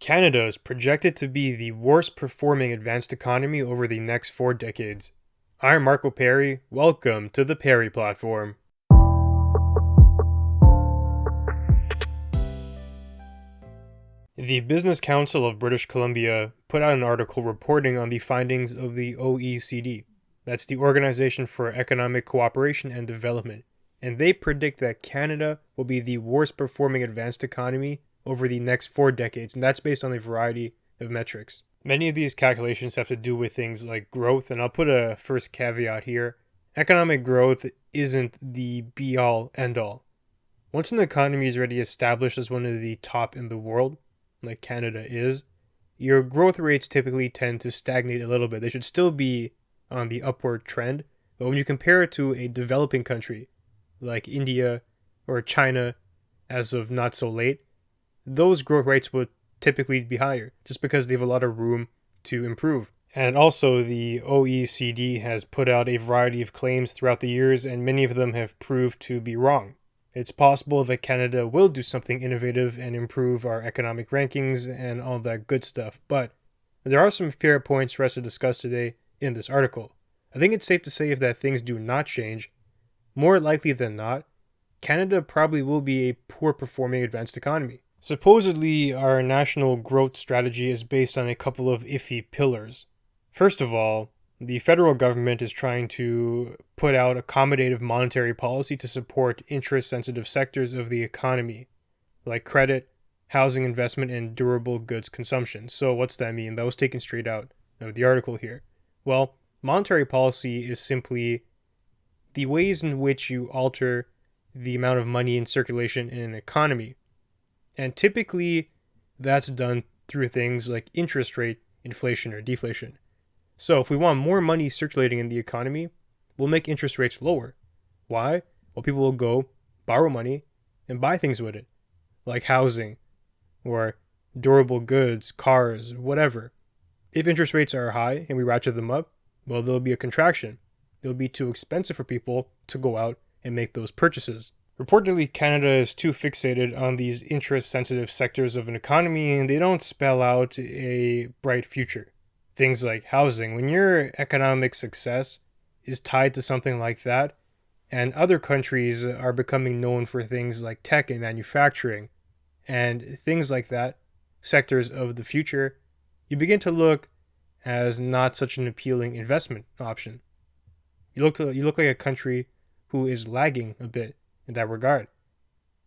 Canada is projected to be the worst performing advanced economy over the next 4 decades. I'm Marco Perry. Welcome to the Perry Platform. The Business Council of British Columbia put out an article reporting on the findings of the OECD. That's the Organization for Economic Cooperation and Development. And they predict that Canada will be the worst performing advanced economy over the next 4 decades, and that's based on a variety of metrics. Many of these calculations have to do with things like growth, and I'll put a first caveat here. Economic growth isn't the be-all, end-all. Once an economy is already established as one of the top in the world, like Canada is, your growth rates typically tend to stagnate a little bit. They should still be on the upward trend, but when you compare it to a developing country like India or China as of not so late, those growth rates would typically be higher just because they have a lot of room to improve. And also, the OECD has put out a variety of claims throughout the years, and many of them have proved to be wrong. It's possible that Canada will do something innovative and improve our economic rankings and all that good stuff, but there are some fair points for us to discuss today in this article. I think it's safe to say if that things do not change, more likely than not, Canada probably will be a poor performing advanced economy. Supposedly, our national growth strategy is based on a couple of iffy pillars. First of all, the federal government is trying to put out accommodative monetary policy to support interest-sensitive sectors of the economy, like credit, housing investment, and durable goods consumption. So what's that mean? That was taken straight out of the article here. Well, monetary policy is simply the ways in which you alter the amount of money in circulation in an economy. And typically, that's done through things like interest rate inflation or deflation. So if we want more money circulating in the economy, we'll make interest rates lower. Why? Well, people will go borrow money and buy things with it, like housing or durable goods, cars, whatever. If interest rates are high and we ratchet them up, well, there'll be a contraction. It'll be too expensive for people to go out and make those purchases. Reportedly, Canada is too fixated on these interest-sensitive sectors of an economy, and they don't spell out a bright future. Things like housing. When your economic success is tied to something like that, and other countries are becoming known for things like tech and manufacturing, and things like that, sectors of the future, you begin to look as not such an appealing investment option. You look like a country who is lagging a bit in that regard.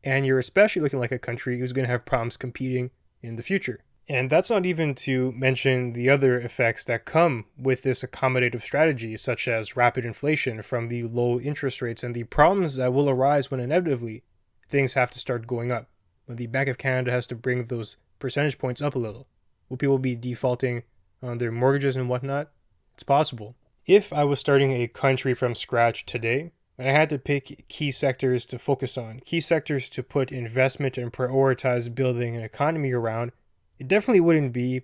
And you're especially looking like a country who's going to have problems competing in the future. And that's not even to mention the other effects that come with this accommodative strategy, such as rapid inflation from the low interest rates and the problems that will arise when inevitably things have to start going up. When the Bank of Canada has to bring those percentage points up a little. Will people be defaulting on their mortgages and whatnot? It's possible. If I was starting a country from scratch today, and I had to pick key sectors to focus on, key sectors to put investment and prioritize building an economy around, it definitely wouldn't be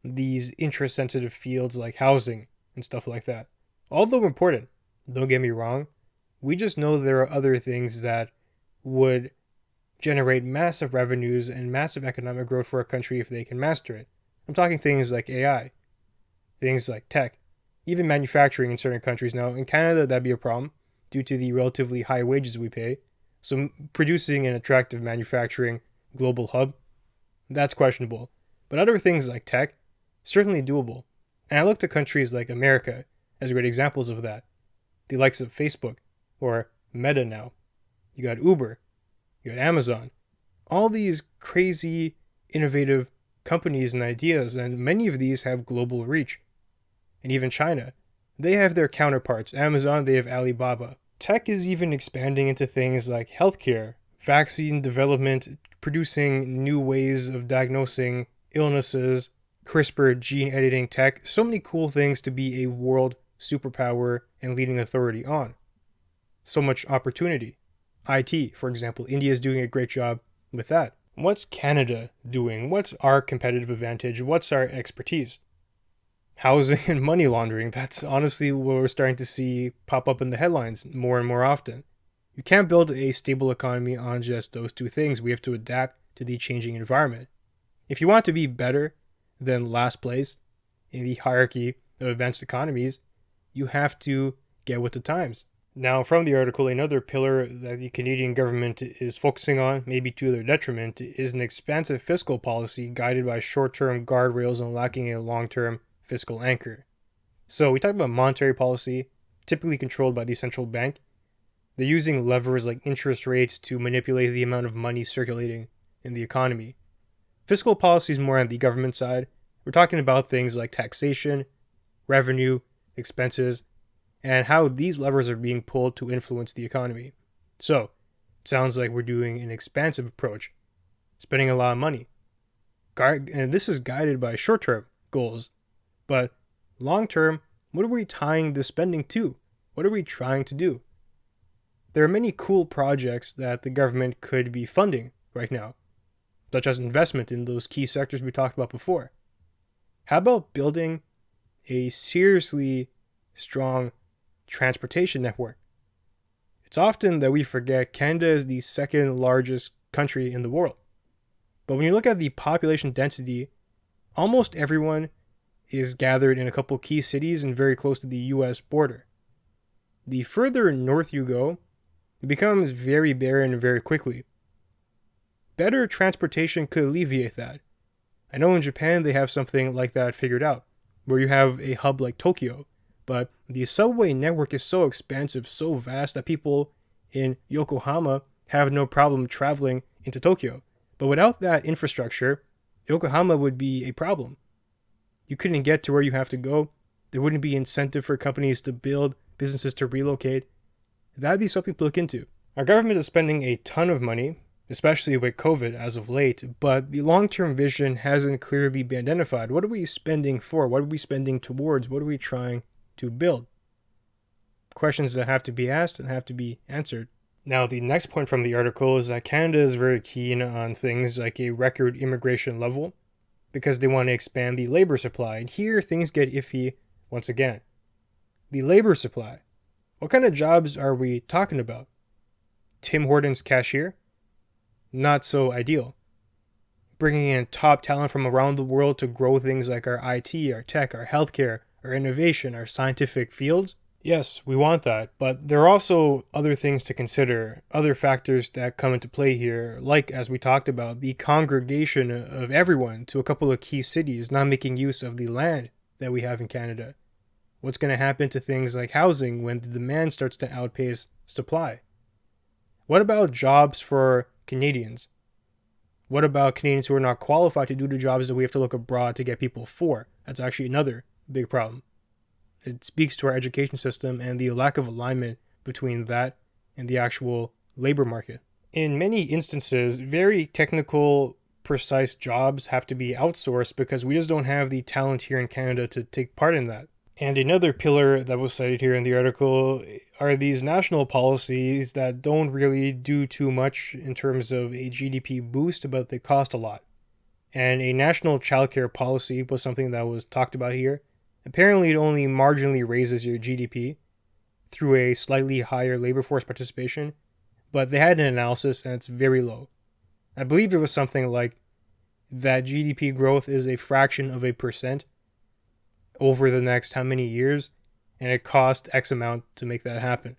these interest-sensitive fields like housing and stuff like that. Although important, don't get me wrong, we just know there are other things that would generate massive revenues and massive economic growth for a country if they can master it. I'm talking things like AI, things like tech, even manufacturing in certain countries. Now, in Canada, that'd be a problem due to the relatively high wages we pay. So producing an attractive manufacturing global hub, that's questionable. But other things like tech, certainly doable. And I look to countries like America as great examples of that. The likes of Facebook or Meta now. You got Uber, you got Amazon. All these crazy, innovative companies and ideas, and many of these have global reach. And even China. They have their counterparts. Amazon, they have Alibaba. Tech is even expanding into things like healthcare, vaccine development, producing new ways of diagnosing illnesses, CRISPR gene editing tech. So many cool things to be a world superpower and leading authority on. So much opportunity. IT, for example. India is doing a great job with that. What's Canada doing? What's our competitive advantage? What's our expertise? Housing and money laundering. That's honestly what we're starting to see pop up in the headlines more and more often. You can't build a stable economy on just those two things. We have to adapt to the changing environment. If you want to be better than last place in the hierarchy of advanced economies, you have to get with the times. Now, from the article, another pillar that the Canadian government is focusing on, maybe to their detriment, is an expansive fiscal policy guided by short-term guardrails and lacking a long-term fiscal anchor. So we talk about monetary policy, typically controlled by the central bank. They're using levers like interest rates to manipulate the amount of money circulating in the economy. Fiscal policy is more on the government side. We're talking about things like taxation, revenue, expenses, and how these levers are being pulled to influence the economy. So, it sounds like we're doing an expansive approach, spending a lot of money. And this is guided by short-term goals, but long-term, what are we tying this spending to? What are we trying to do? There are many cool projects that the government could be funding right now, such as investment in those key sectors we talked about before. How about building a seriously strong transportation network? It's often that we forget Canada is the second largest country in the world. But when you look at the population density, almost everyone is gathered in a couple key cities and very close to the US border. The further north you go, it becomes very barren very quickly. Better transportation could alleviate that. I know in Japan they have something like that figured out, where you have a hub like Tokyo, but the subway network is so expansive, so vast that people in Yokohama have no problem traveling into Tokyo. But without that infrastructure, Yokohama would be a problem. You couldn't get to where you have to go. There wouldn't be incentive for companies to build, businesses to relocate. That'd be something to look into. Our government is spending a ton of money, especially with COVID as of late, but the long-term vision hasn't clearly been identified. What are we spending for? What are we spending towards? What are we trying to build? Questions that have to be asked and have to be answered. Now, the next point from the article is that Canada is very keen on things like a record immigration level because they want to expand the labor supply. And here things get iffy once again. The labor supply. What kind of jobs are we talking about? Tim Hortons cashier? Not so ideal. Bringing in top talent from around the world to grow things like our IT, our tech, our healthcare, our innovation, our scientific fields? Yes, we want that, but there are also other things to consider, other factors that come into play here, like, as we talked about, the congregation of everyone to a couple of key cities, not making use of the land that we have in Canada. What's going to happen to things like housing when the demand starts to outpace supply? What about jobs for Canadians? What about Canadians who are not qualified to do the jobs that we have to look abroad to get people for? That's actually another big problem. It speaks to our education system and the lack of alignment between that and the actual labor market. In many instances, very technical, precise jobs have to be outsourced because we just don't have the talent here in Canada to take part in that. And another pillar that was cited here in the article are these national policies that don't really do too much in terms of a GDP boost, but they cost a lot. And a national childcare policy was something that was talked about here. Apparently, it only marginally raises your GDP through a slightly higher labor force participation, but they had an analysis and it's very low. I believe it was something like that GDP growth is a fraction of a percent over the next how many years, and it cost X amount to make that happen.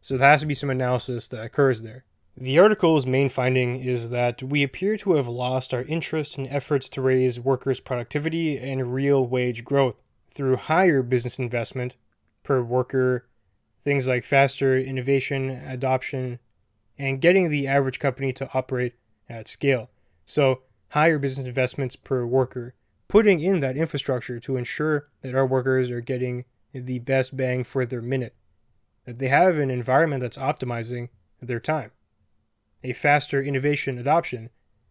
So there has to be some analysis that occurs there. The article's main finding is that we appear to have lost our interest in efforts to raise workers' productivity and real wage growth through higher business investment per worker, things like faster innovation, adoption, and getting the average company to operate at scale. So higher business investments per worker, putting in that infrastructure to ensure that our workers are getting the best bang for their minute, that they have an environment that's optimizing their time. A faster innovation adoption,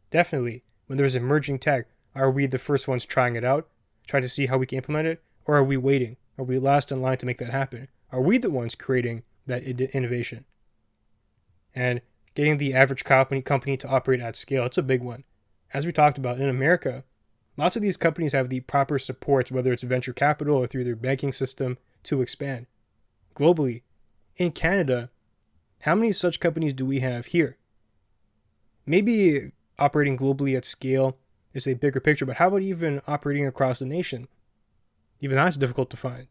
definitely. When there's emerging tech, are we the first ones trying it out, trying to see how we can implement it, or are we waiting? Are we last in line to make that happen? Are we the ones creating that innovation? And getting the average company to operate at scale, it's a big one. As we talked about in America, lots of these companies have the proper supports, whether it's venture capital or through their banking system, to expand. Globally, in Canada, how many such companies do we have here? Maybe operating globally at scale is a bigger picture, but how about even operating across the nation? Even that's difficult to find.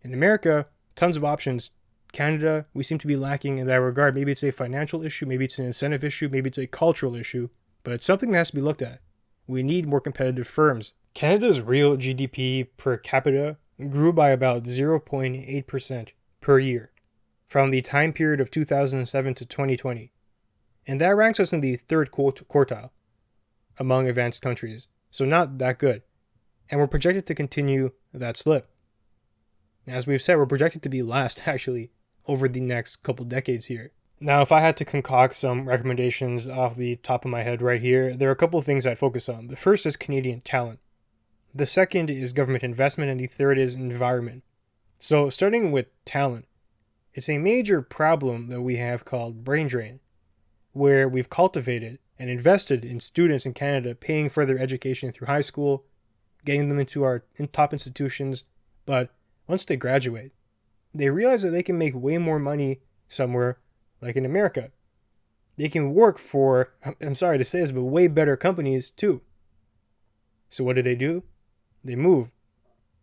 In America, tons of options. Canada, we seem to be lacking in that regard. Maybe it's a financial issue, maybe it's an incentive issue, maybe it's a cultural issue, but it's something that has to be looked at. We need more competitive firms. Canada's real GDP per capita grew by about 0.8% per year from the time period of 2007 to 2020. And that ranks us in the third quartile among advanced countries, so not that good. And we're projected to continue that slip. As we've said, we're projected to be last, actually, over the next couple decades here. Now, if I had to concoct some recommendations off the top of my head right here, there are a couple of things I'd focus on. The first is Canadian talent. The second is government investment, and the third is environment. So, starting with talent, it's a major problem that we have called brain drain, where we've cultivated and invested in students in Canada, paying for their education through high school, getting them into our top institutions, but once they graduate, they realize that they can make way more money somewhere like in America. They can work for, I'm sorry to say this, but way better companies too. So what do? They move.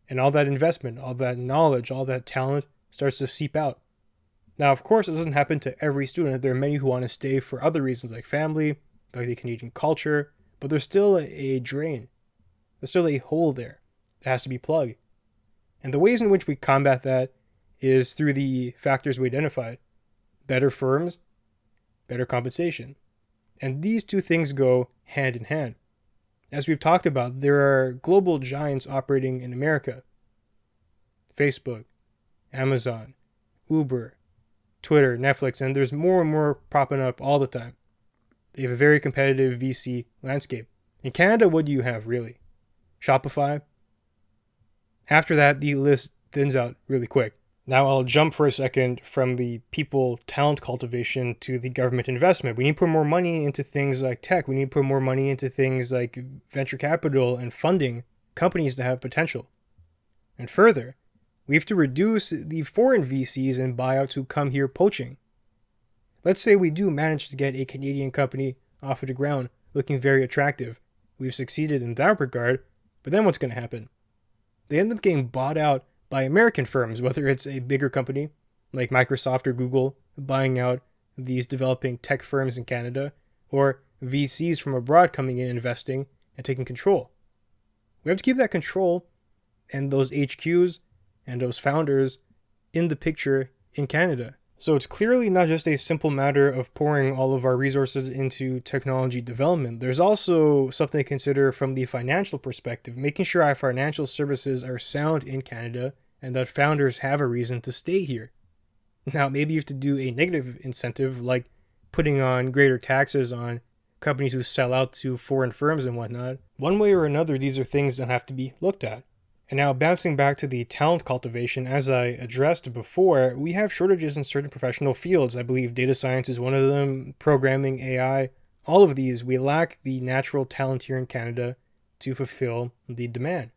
And all that investment, all that knowledge, all that talent starts to seep out. Now, of course, it doesn't happen to every student. There are many who want to stay for other reasons like family, like the Canadian culture, but there's still a drain. There's still a hole there that has to be plugged. And the ways in which we combat that is through the factors we identified. Better firms, better compensation. And these two things go hand in hand. As we've talked about, there are global giants operating in America. Facebook, Amazon, Uber, Twitter, Netflix, and there's more and more popping up all the time. They have a very competitive VC landscape. In Canada, what do you have really? Shopify? After that, the list thins out really quick. Now I'll jump for a second from the people talent cultivation to the government investment. We need to put more money into things like tech. We need to put more money into things like venture capital and funding companies that have potential. And further, we have to reduce the foreign VCs and buyouts who come here poaching. Let's say we do manage to get a Canadian company off of the ground looking very attractive. We've succeeded in that regard, but then what's going to happen? They end up getting bought out by American firms, whether it's a bigger company like Microsoft or Google buying out these developing tech firms in Canada, or VCs from abroad coming in, investing, and taking control. We have to keep that control and those HQs and those founders in the picture in Canada. So it's clearly not just a simple matter of pouring all of our resources into technology development. There's also something to consider from the financial perspective, making sure our financial services are sound in Canada and that founders have a reason to stay here. Now, maybe you have to do a negative incentive like putting on greater taxes on companies who sell out to foreign firms and whatnot. One way or another, these are things that have to be looked at. And now bouncing back to the talent cultivation, as I addressed before, we have shortages in certain professional fields. I believe data science is one of them, programming, AI, all of these. We lack the natural talent here in Canada to fulfill the demand.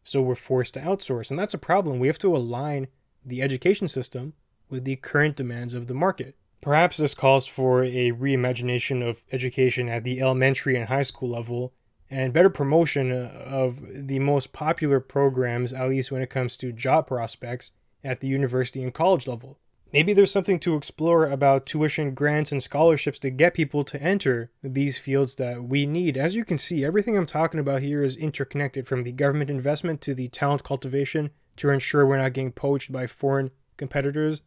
So we're forced to outsource, and that's a problem. We have to align the education system with the current demands of the market. Perhaps this calls for a reimagination of education at the elementary and high school level, and better promotion of the most popular programs, at least when it comes to job prospects, at the university and college level. Maybe there's something to explore about tuition grants and scholarships to get people to enter these fields that we need. As you can see, everything I'm talking about here is interconnected, from the government investment to the talent cultivation to ensure we're not getting poached by foreign competitors.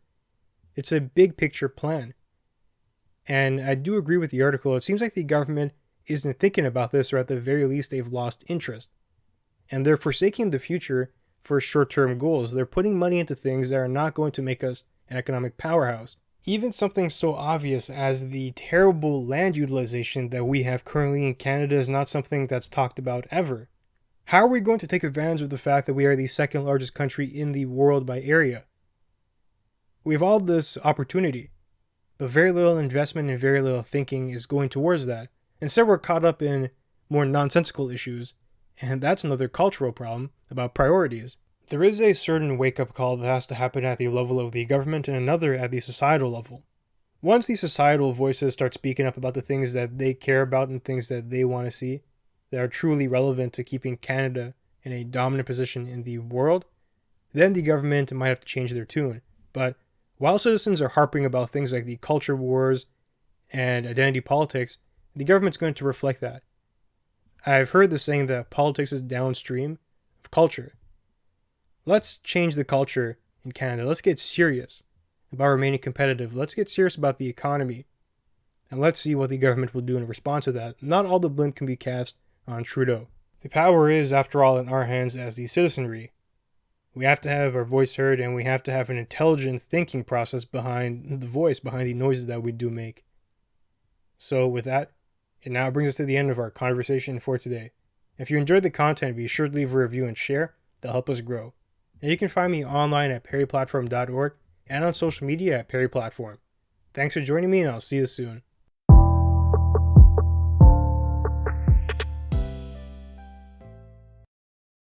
It's a big picture plan. And I do agree with the article. It seems like the government isn't thinking about this, or at the very least they've lost interest. And they're forsaking the future for short-term goals. They're putting money into things that are not going to make us an economic powerhouse. Even something so obvious as the terrible land utilization that we have currently in Canada is not something that's talked about ever. How are we going to take advantage of the fact that we are the second largest country in the world by area? We have all this opportunity, but very little investment and very little thinking is going towards that. Instead, we're caught up in more nonsensical issues, and that's another cultural problem about priorities. There is a certain wake-up call that has to happen at the level of the government and another at the societal level. Once the societal voices start speaking up about the things that they care about and things that they want to see, that are truly relevant to keeping Canada in a dominant position in the world, then the government might have to change their tune. But while citizens are harping about things like the culture wars and identity politics, the government's going to reflect that. I've heard the saying that politics is downstream of culture. Let's change the culture in Canada. Let's get serious about remaining competitive. Let's get serious about the economy. And let's see what the government will do in response to that. Not all the blame can be cast on Trudeau. The power is, after all, in our hands as the citizenry. We have to have our voice heard, and we have to have an intelligent thinking process behind the voice, behind the noises that we do make. So with that, it now brings us to the end of our conversation for today. If you enjoyed the content, be sure to leave a review and share. That'll help us grow. And you can find me online at perryplatform.org and on social media at perryplatform. Thanks for joining me, and I'll see you soon.